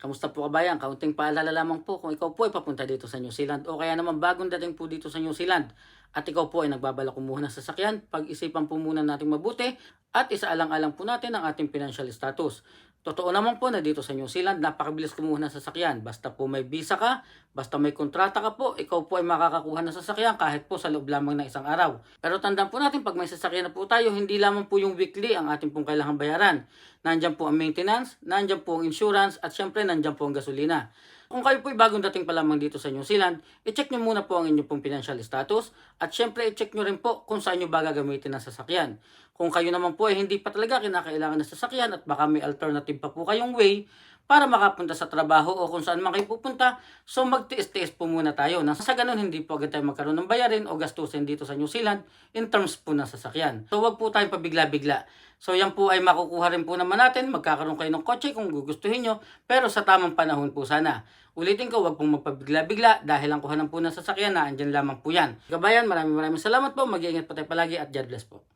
Kamusta po kabayan? Kaunting paalala lamang po kung ikaw po ay papunta dito sa New Zealand o kaya naman bagong dating po dito sa New Zealand at ikaw po ay nagbabalak kumuha ng sasakyan, pag-isipan po muna natin mabuti at isaalang-alang po natin ang ating financial status. Totoo naman po na dito sa New Zealand, napakabilis kumuha ng sasakyan. Basta po may visa ka, basta may kontrata ka po, ikaw po ay makakakuha ng sasakyan kahit po sa loob lamang ng isang araw. Pero tandaan po natin, pag may sasakyan na po tayo, hindi lamang po yung weekly ang ating pong kailangan bayaran. Nandyan po ang maintenance, nandyan po ang insurance, at syempre nandyan po ang gasolina. Kung kayo po ay bagong dating pa lamang dito sa New Zealand, i-check nyo muna po ang inyong pong financial status at syempre i-check nyo rin po kung saan nyo ba gagamitin ang sasakyan. Kung kayo naman po ay hindi pa talaga kinakailangan ng sasakyan at baka may alternative pa po kayong way para makapunta sa trabaho o kung saan man kayo pupunta, so magtiis-tiis po muna tayo. Sa ganun, hindi po agad tayo magkaroon ng bayarin o gastusin dito sa New Zealand in terms po ng sasakyan. So wag po tayong pabigla-bigla. So yan po ay makukuha rin po naman natin, magkakaroon kayo ng kotse kung gugustuhin nyo, pero sa tamang panahon po sana. Ulitin ko, wag pong magpabigla-bigla dahil ang kuhanan po ng sasakyan na andyan lamang po yan. Kabayan, maraming salamat po, mag-iingat po tayo palagi at God bless po.